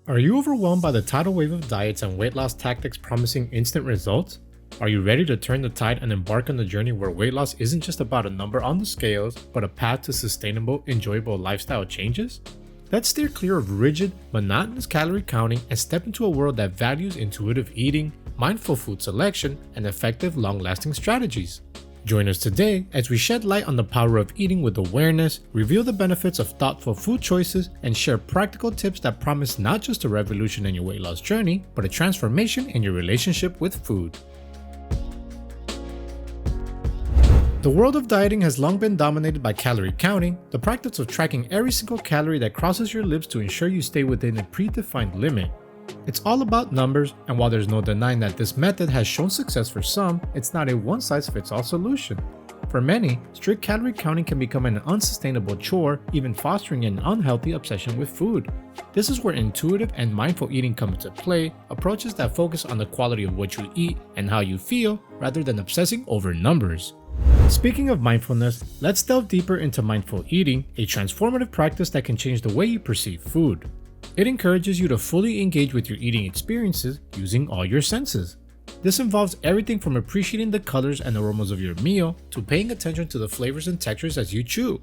Are you overwhelmed by the tidal wave of diets and weight loss tactics promising instant results? Are you ready to turn the tide and embark on the journey where weight loss isn't just about a number on the scales, but a path to sustainable, enjoyable lifestyle changes? Let's steer clear of rigid, monotonous calorie counting and step into a world that values intuitive eating, mindful food selection, and effective, long-lasting strategies. Join us today as we shed light on the power of eating with awareness, reveal the benefits of thoughtful food choices, and share practical tips that promise not just a revolution in your weight loss journey, but a transformation in your relationship with food. The world of dieting has long been dominated by calorie counting, the practice of tracking every single calorie that crosses your lips to ensure you stay within a predefined limit. It's all about numbers, and while there's no denying that this method has shown success for some, it's not a one-size-fits-all solution. For many, strict calorie counting can become an unsustainable chore, even fostering an unhealthy obsession with food. This is where intuitive and mindful eating come into play, approaches that focus on the quality of what you eat and how you feel, rather than obsessing over numbers. Speaking of mindfulness, let's delve deeper into mindful eating, a transformative practice that can change the way you perceive food. It encourages you to fully engage with your eating experiences using all your senses. This involves everything from appreciating the colors and aromas of your meal to paying attention to the flavors and textures as you chew.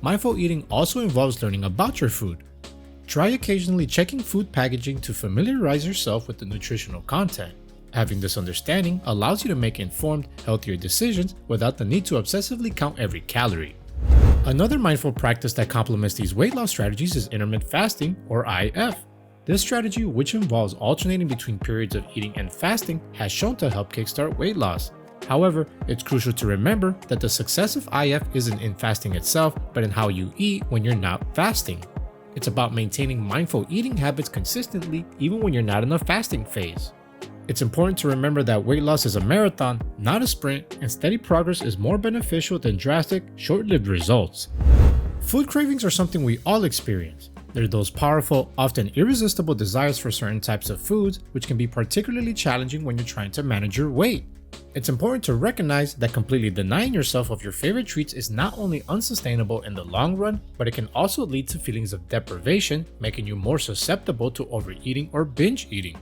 Mindful eating also involves learning about your food. Try occasionally checking food packaging to familiarize yourself with the nutritional content. Having this understanding allows you to make informed, healthier decisions without the need to obsessively count every calorie. Another mindful practice that complements these weight loss strategies is intermittent fasting, or IF. This strategy, which involves alternating between periods of eating and fasting, has shown to help kickstart weight loss. However, it's crucial to remember that the success of IF isn't in fasting itself, but in how you eat when you're not fasting. It's about maintaining mindful eating habits consistently even when you're not in a fasting phase. It's important to remember that weight loss is a marathon, not a sprint, and steady progress is more beneficial than drastic, short-lived results. Food cravings are something we all experience. They're those powerful, often irresistible desires for certain types of foods, which can be particularly challenging when you're trying to manage your weight. It's important to recognize that completely denying yourself of your favorite treats is not only unsustainable in the long run, but it can also lead to feelings of deprivation, making you more susceptible to overeating or binge eating.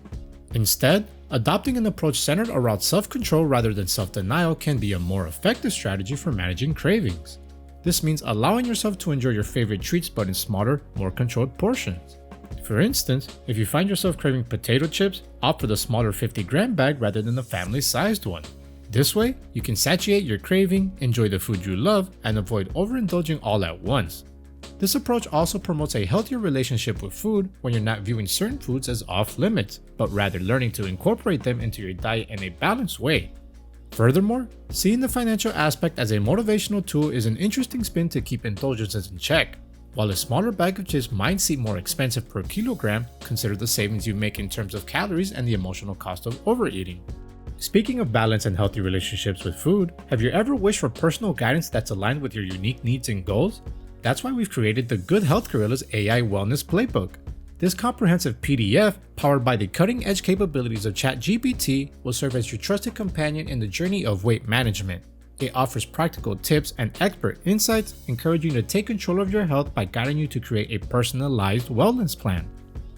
Instead, adopting an approach centered around self-control rather than self-denial can be a more effective strategy for managing cravings. This means allowing yourself to enjoy your favorite treats but in smaller, more controlled portions. For instance, if you find yourself craving potato chips, opt for the smaller 50-gram bag rather than the family-sized one. This way, you can satiate your craving, enjoy the food you love, and avoid overindulging all at once. This approach also promotes a healthier relationship with food when you're not viewing certain foods as off-limits, but rather learning to incorporate them into your diet in a balanced way. Furthermore, seeing the financial aspect as a motivational tool is an interesting spin to keep indulgences in check. While a smaller bag of chips might seem more expensive per kilogram, consider the savings you make in terms of calories and the emotional cost of overeating. Speaking of balance and healthy relationships with food, have you ever wished for personal guidance that's aligned with your unique needs and goals? That's why we've created the Good Health Gorilla's AI Wellness Playbook. This comprehensive PDF, powered by the cutting-edge capabilities of ChatGPT, will serve as your trusted companion in the journey of weight management. It offers practical tips and expert insights, encouraging you to take control of your health by guiding you to create a personalized wellness plan.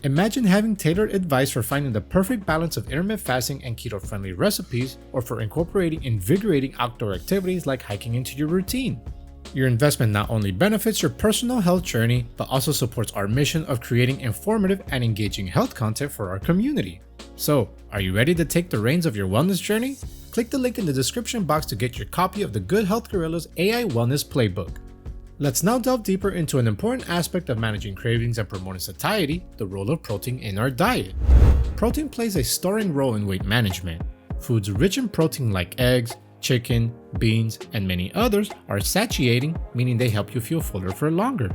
Imagine having tailored advice for finding the perfect balance of intermittent fasting and keto-friendly recipes, or for incorporating invigorating outdoor activities like hiking into your routine. Your investment not only benefits your personal health journey, but also supports our mission of creating informative and engaging health content for our community. So, are you ready to take the reins of your wellness journey? Click the link in the description box to get your copy of the Good Health Gorilla's AI Wellness Playbook. Let's now delve deeper into an important aspect of managing cravings and promoting satiety, the role of protein in our diet. Protein plays a starring role in weight management. Foods rich in protein like eggs, chicken, beans, and many others are satiating, meaning they help you feel fuller for longer.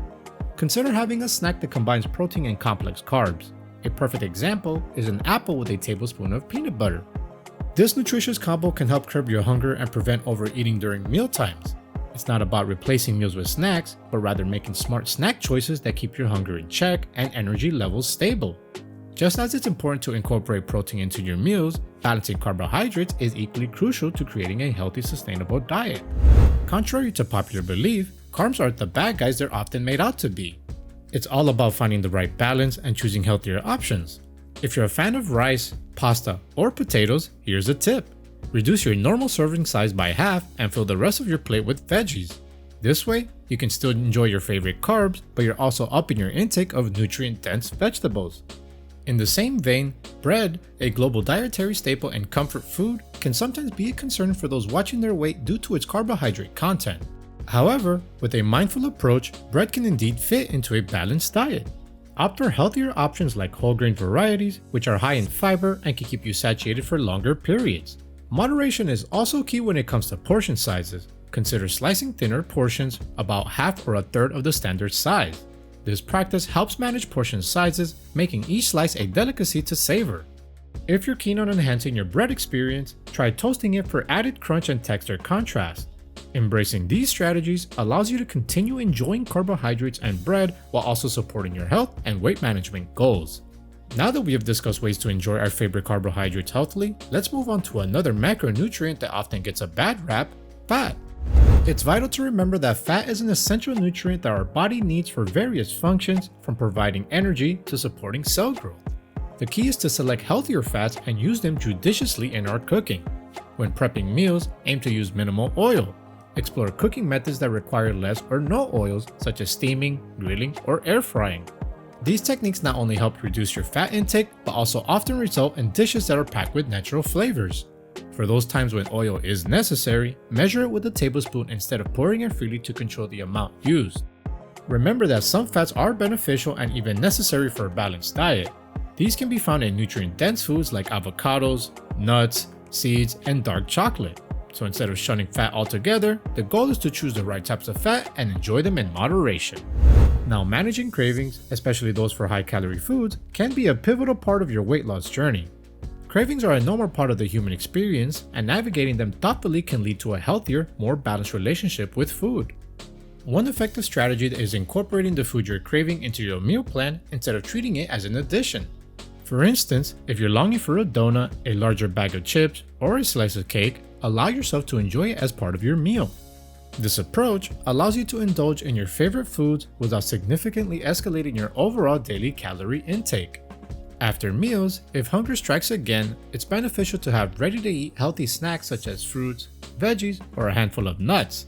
Consider having a snack that combines protein and complex carbs. A perfect example is an apple with a tablespoon of peanut butter. This nutritious combo can help curb your hunger and prevent overeating during meal times. It's not about replacing meals with snacks, but rather making smart snack choices that keep your hunger in check and energy levels stable. Just as it's important to incorporate protein into your meals, balancing carbohydrates is equally crucial to creating a healthy, sustainable diet. Contrary to popular belief, carbs aren't the bad guys they're often made out to be. It's all about finding the right balance and choosing healthier options. If you're a fan of rice, pasta, or potatoes, here's a tip. Reduce your normal serving size by half and fill the rest of your plate with veggies. This way, you can still enjoy your favorite carbs, but you're also upping your intake of nutrient-dense vegetables. In the same vein, bread, a global dietary staple and comfort food, can sometimes be a concern for those watching their weight due to its carbohydrate content. However, with a mindful approach, bread can indeed fit into a balanced diet. Opt for healthier options like whole grain varieties, which are high in fiber and can keep you satiated for longer periods. Moderation is also key when it comes to portion sizes. Consider slicing thinner portions, about half or a third of the standard size. This practice helps manage portion sizes, making each slice a delicacy to savor. If you're keen on enhancing your bread experience, try toasting it for added crunch and texture contrast. Embracing these strategies allows you to continue enjoying carbohydrates and bread while also supporting your health and weight management goals. Now that we have discussed ways to enjoy our favorite carbohydrates healthily, let's move on to another macronutrient that often gets a bad rap: fat. It's vital to remember that fat is an essential nutrient that our body needs for various functions, from providing energy to supporting cell growth. The key is to select healthier fats and use them judiciously in our cooking. When prepping meals, aim to use minimal oil. Explore cooking methods that require less or no oils, such as steaming, grilling, or air frying. These techniques not only help reduce your fat intake, but also often result in dishes that are packed with natural flavors. For those times when oil is necessary, measure it with a tablespoon instead of pouring it freely to control the amount used. Remember that some fats are beneficial and even necessary for a balanced diet. These can be found in nutrient-dense foods like avocados, nuts, seeds, and dark chocolate. So instead of shunning fat altogether, the goal is to choose the right types of fat and enjoy them in moderation. Now, managing cravings, especially those for high-calorie foods, can be a pivotal part of your weight loss journey. Cravings are a normal part of the human experience, and navigating them thoughtfully can lead to a healthier, more balanced relationship with food. One effective strategy is incorporating the food you're craving into your meal plan instead of treating it as an addition. For instance, if you're longing for a donut, a larger bag of chips, or a slice of cake, allow yourself to enjoy it as part of your meal. This approach allows you to indulge in your favorite foods without significantly escalating your overall daily calorie intake. After meals, if hunger strikes again, it's beneficial to have ready-to-eat healthy snacks such as fruits, veggies, or a handful of nuts.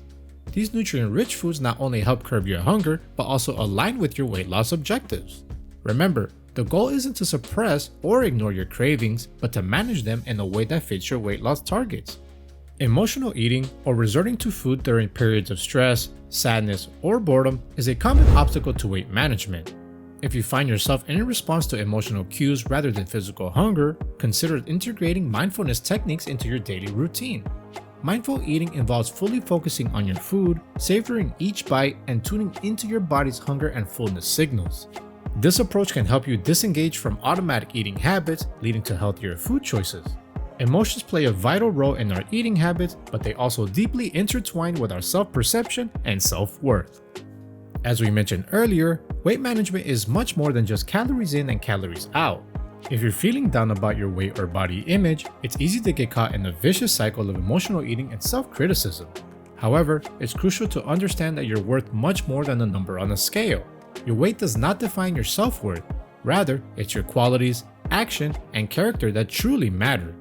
These nutrient-rich foods not only help curb your hunger, but also align with your weight loss objectives. Remember, the goal isn't to suppress or ignore your cravings, but to manage them in a way that fits your weight loss targets. Emotional eating, or resorting to food during periods of stress, sadness, or boredom, is a common obstacle to weight management. If you find yourself in response to emotional cues rather than physical hunger, consider integrating mindfulness techniques into your daily routine. Mindful eating involves fully focusing on your food, savoring each bite, and tuning into your body's hunger and fullness signals. This approach can help you disengage from automatic eating habits, leading to healthier food choices. Emotions play a vital role in our eating habits, but they also deeply intertwine with our self-perception and self-worth. As we mentioned earlier, weight management is much more than just calories in and calories out. If you're feeling down about your weight or body image, it's easy to get caught in a vicious cycle of emotional eating and self-criticism. However, it's crucial to understand that you're worth much more than a number on a scale. Your weight does not define your self-worth. Rather, it's your qualities, action, and character that truly matter.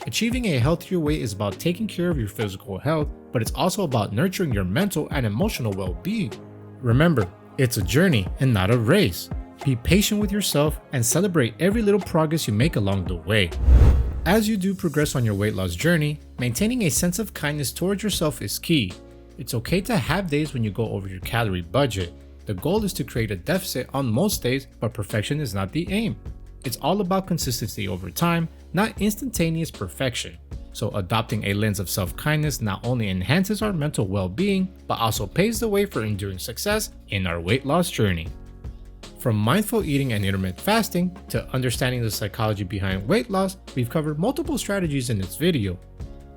Achieving a healthier weight is about taking care of your physical health, but it's also about nurturing your mental and emotional well-being. Remember, it's a journey and not a race. Be patient with yourself and celebrate every little progress you make along the way. As you do progress on your weight loss journey, maintaining a sense of kindness towards yourself is key. It's okay to have days when you go over your calorie budget. The goal is to create a deficit on most days, but perfection is not the aim. It's all about consistency over time, not instantaneous perfection. So adopting a lens of self-kindness not only enhances our mental well-being, but also paves the way for enduring success in our weight loss journey. From mindful eating and intermittent fasting to understanding the psychology behind weight loss, we've covered multiple strategies in this video.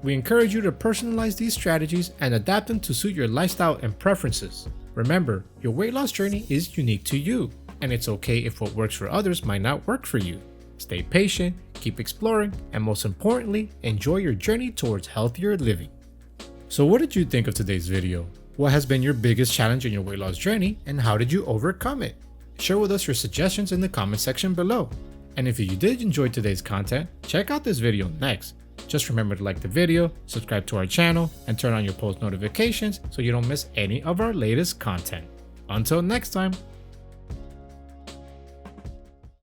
We encourage you to personalize these strategies and adapt them to suit your lifestyle and preferences. Remember, your weight loss journey is unique to you, and it's okay if what works for others might not work for you. Stay patient, keep exploring, and most importantly, enjoy your journey towards healthier living. So what did you think of today's video? What has been your biggest challenge in your weight loss journey, and how did you overcome it? Share with us your suggestions in the comment section below. And if you did enjoy today's content, check out this video next. Just remember to like the video, subscribe to our channel, and turn on your post notifications so you don't miss any of our latest content. Until next time.